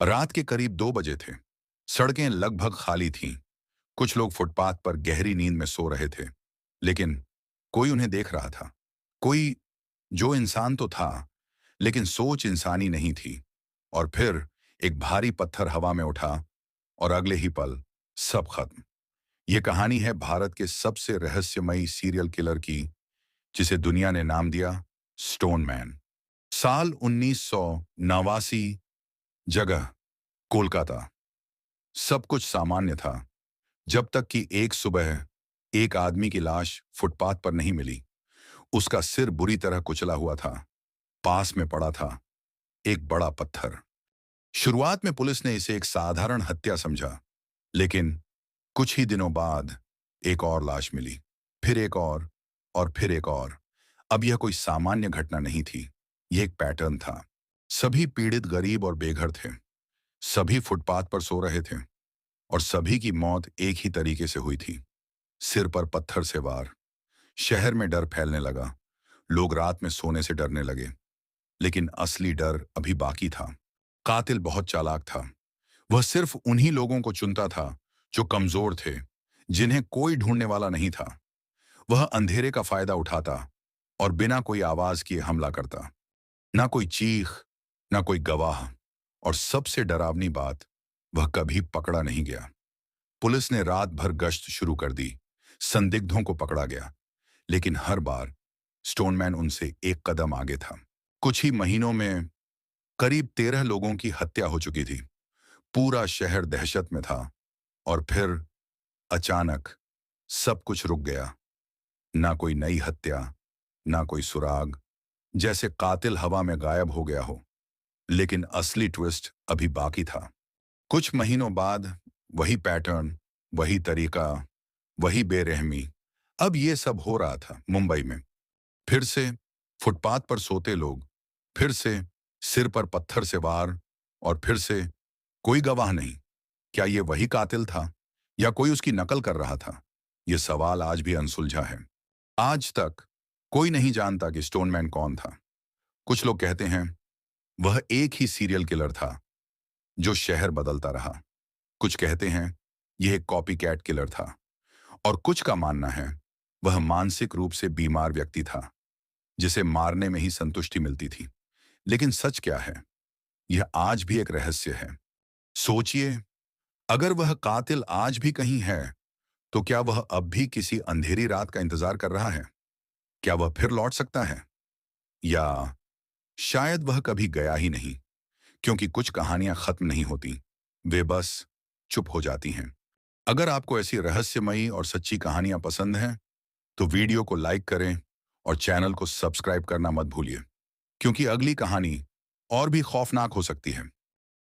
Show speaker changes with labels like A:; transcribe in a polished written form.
A: रात के करीब 2 बजे थे। सड़कें लगभग खाली थीं। कुछ लोग फुटपाथ पर गहरी नींद में सो रहे थे, लेकिन कोई उन्हें देख रहा था। कोई जो इंसान तो था, लेकिन सोच इंसानी नहीं थी। और फिर एक भारी पत्थर हवा में उठा और अगले ही पल सब खत्म। ये कहानी है भारत के सबसे रहस्यमयी सीरियल किलर की, जिसे दुनिया ने नाम दिया स्टोन मैन। साल 1989। जगह कोलकाता। सब कुछ सामान्य था, जब तक कि एक सुबह एक आदमी की लाश फुटपाथ पर नहीं मिली। उसका सिर बुरी तरह कुचला हुआ था। पास में पड़ा था एक बड़ा पत्थर। शुरुआत में पुलिस ने इसे एक साधारण हत्या समझा, लेकिन कुछ ही दिनों बाद एक और लाश मिली, फिर एक और फिर एक और। अब यह कोई सामान्य घटना नहीं थी, यह एक पैटर्न था। सभी पीड़ित गरीब और बेघर थे। सभी फुटपाथ पर सो रहे थे और सभी की मौत एक ही तरीके से हुई थी, सिर पर पत्थर से वार। शहर में डर फैलने लगा। लोग रात में सोने से डरने लगे। लेकिन असली डर अभी बाकी था। कातिल बहुत चालाक था। वह सिर्फ उन्हीं लोगों को चुनता था जो कमजोर थे, जिन्हें कोई ढूंढने वाला नहीं था। वह अंधेरे का फायदा उठाता और बिना कोई आवाज किए हमला करता। ना कोई चीख, ना कोई गवाह, और सबसे डरावनी बात, वह कभी पकड़ा नहीं गया। पुलिस ने रात भर गश्त शुरू कर दी। संदिग्धों को पकड़ा गया, लेकिन हर बार स्टोनमैन उनसे एक कदम आगे था। कुछ ही महीनों में करीब 13 लोगों की हत्या हो चुकी थी। पूरा शहर दहशत में था। और फिर अचानक सब कुछ रुक गया। ना कोई नई हत्या, ना कोई सुराग, जैसे कातिल हवा में गायब हो गया हो। लेकिन असली ट्विस्ट अभी बाकी था। कुछ महीनों बाद वही पैटर्न, वही तरीका, वही बेरहमी। अब ये सब हो रहा था मुंबई में। फिर से फुटपाथ पर सोते लोग, फिर से सिर पर पत्थर से वार, और फिर से कोई गवाह नहीं। क्या ये वही कातिल था, या कोई उसकी नकल कर रहा था? ये सवाल आज भी अनसुलझा है। आज तक कोई नहीं जानता कि स्टोनमैन कौन था। कुछ लोग कहते हैं वह एक ही सीरियल किलर था जो शहर बदलता रहा। कुछ कहते हैं यह एक कॉपी कैट किलर था, और कुछ का मानना है वह मानसिक रूप से बीमार व्यक्ति था, जिसे मारने में ही संतुष्टि मिलती थी। लेकिन सच क्या है, यह आज भी एक रहस्य है। सोचिए, अगर वह कातिल आज भी कहीं है, तो क्या वह अब भी किसी अंधेरी रात का इंतजार कर रहा है? क्या वह फिर लौट सकता है, या शायद वह कभी गया ही नहीं? क्योंकि कुछ कहानियां खत्म नहीं होती, वे बस चुप हो जाती हैं। अगर आपको ऐसी रहस्यमयी और सच्ची कहानियां पसंद हैं, तो वीडियो को लाइक करें और चैनल को सब्सक्राइब करना मत भूलिए, क्योंकि अगली कहानी और भी खौफनाक हो सकती है।